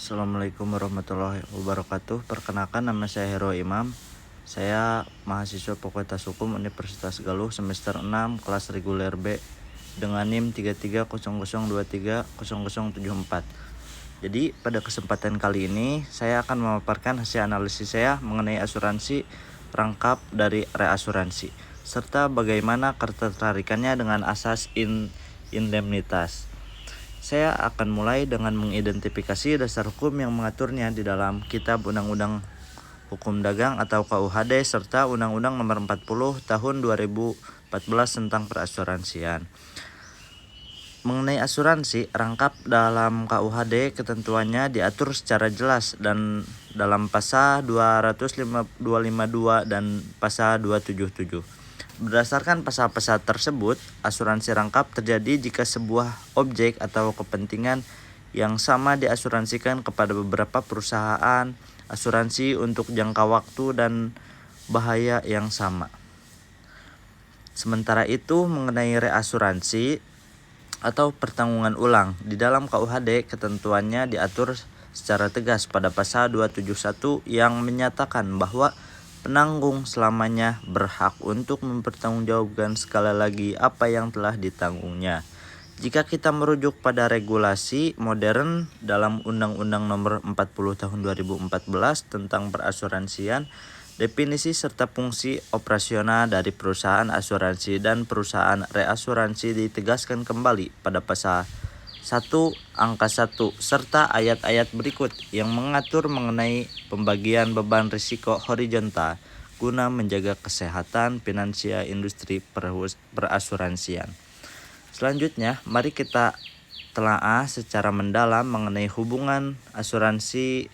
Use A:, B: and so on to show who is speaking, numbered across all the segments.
A: Assalamualaikum warahmatullahi wabarakatuh. Perkenalkan, nama saya Hero Imam. Saya mahasiswa Fakultas Hukum Universitas Galuh semester 6 kelas reguler B dengan NIM 3300230074. Jadi pada kesempatan kali ini saya akan memaparkan hasil analisis saya mengenai asuransi rangkap dari reasuransi serta bagaimana ketertarikannya dengan asas indemnitas. Saya akan mulai dengan mengidentifikasi dasar hukum yang mengaturnya di dalam Kitab Undang-Undang Hukum Dagang atau KUHD serta Undang-Undang Nomor 40 Tahun 2014 tentang perasuransian. Mengenai asuransi rangkap dalam KUHD, ketentuannya diatur secara jelas dan dalam pasal 252 dan pasal 277. Berdasarkan pasal-pasal tersebut, asuransi rangkap terjadi jika sebuah objek atau kepentingan yang sama diasuransikan kepada beberapa perusahaan asuransi untuk jangka waktu dan bahaya yang sama. Sementara itu, mengenai reasuransi atau pertanggungan ulang, di dalam KUHD ketentuannya diatur secara tegas pada pasal 271 yang menyatakan bahwa penanggung selamanya berhak untuk mempertanggungjawabkan sekali lagi apa yang telah ditanggungnya. Jika kita merujuk pada regulasi modern dalam Undang-Undang Nomor 40 Tahun 2014 tentang perasuransian, definisi serta fungsi operasional dari perusahaan asuransi dan perusahaan reasuransi ditegaskan kembali pada pasal 1 angka 1 serta ayat-ayat berikut yang mengatur mengenai pembagian beban risiko horizontal guna menjaga kesehatan finansial industri perasuransian. Selanjutnya, mari kita telaah secara mendalam mengenai hubungan asuransi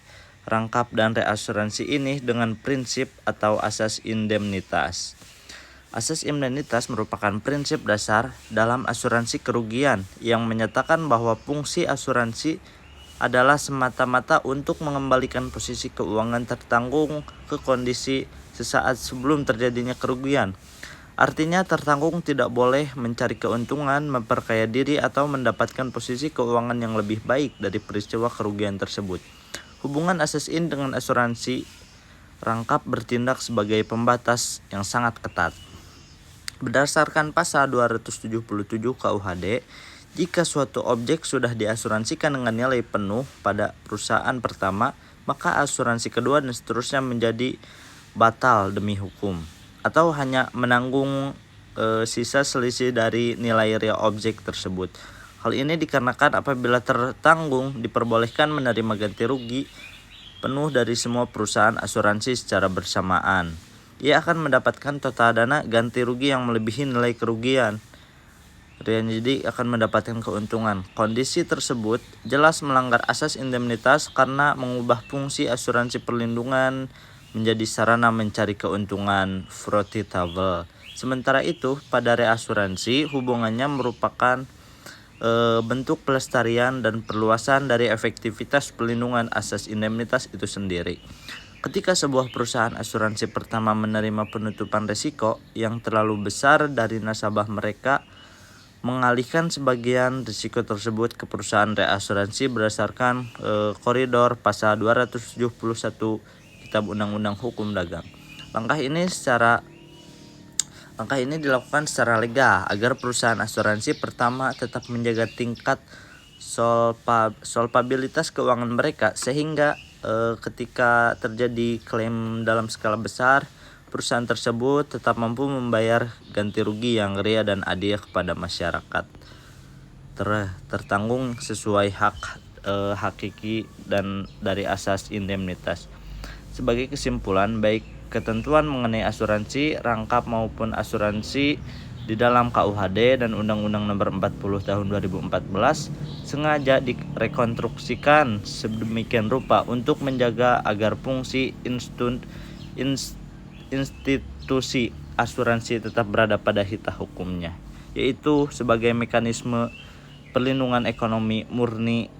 A: rangkap dan reasuransi ini dengan prinsip atau asas indemnitas. Asas indemnitas merupakan prinsip dasar dalam asuransi kerugian yang menyatakan bahwa fungsi asuransi adalah semata-mata untuk mengembalikan posisi keuangan tertanggung ke kondisi sesaat sebelum terjadinya kerugian. Artinya tertanggung tidak boleh mencari keuntungan, memperkaya diri atau mendapatkan posisi keuangan yang lebih baik dari peristiwa kerugian tersebut. Hubungan asas in dengan asuransi rangkap bertindak sebagai pembatas yang sangat ketat. Berdasarkan pasal 277 KUHD, jika suatu objek sudah diasuransikan dengan nilai penuh pada perusahaan pertama, maka asuransi kedua dan seterusnya menjadi batal demi hukum atau hanya menanggung sisa selisih dari nilai real objek tersebut. Hal ini dikarenakan apabila tertanggung diperbolehkan menerima ganti rugi penuh dari semua perusahaan asuransi secara bersamaan. Ia akan mendapatkan total dana ganti rugi yang melebihi nilai kerugian. Jadi akan mendapatkan keuntungan. Kondisi tersebut jelas melanggar asas indemnitas karena mengubah fungsi asuransi perlindungan menjadi sarana mencari keuntungan profitable. Sementara itu, pada reasuransi hubungannya merupakan bentuk pelestarian dan perluasan dari efektivitas pelindungan asas indemnitas itu sendiri. Ketika sebuah perusahaan asuransi pertama menerima penutupan risiko yang terlalu besar dari nasabah mereka, mengalihkan sebagian risiko tersebut ke perusahaan reasuransi berdasarkan koridor pasal 271 Kitab Undang-Undang Hukum Dagang. Langkah ini dilakukan secara legal agar perusahaan asuransi pertama tetap menjaga tingkat solvabilitas keuangan mereka sehingga ketika terjadi klaim dalam skala besar, perusahaan tersebut tetap mampu membayar ganti rugi yang real dan adil kepada masyarakat tertanggung sesuai hak hakiki dan dari asas indemnitas. Sebagai kesimpulan, baik ketentuan mengenai asuransi rangkap maupun asuransi di dalam KUHD dan Undang-Undang Nomor 40 Tahun 2014 sengaja direkonstruksikan sedemikian rupa untuk menjaga agar fungsi institusi asuransi tetap berada pada hitah hukumnya, yaitu sebagai mekanisme perlindungan ekonomi murni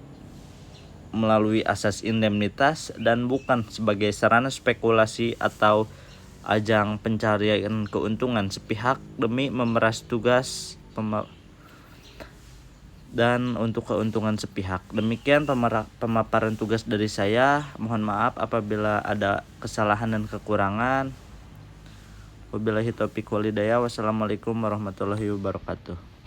A: melalui asas indemnitas dan bukan sebagai sarana spekulasi atau ajang pencarian keuntungan sepihak demi memeras tugas dan untuk keuntungan sepihak. Demikian pemaparan tugas dari saya. Mohon maaf apabila ada kesalahan dan kekurangan. Wabillahi taufiq walhidayah. Wassalamualaikum warahmatullahi wabarakatuh.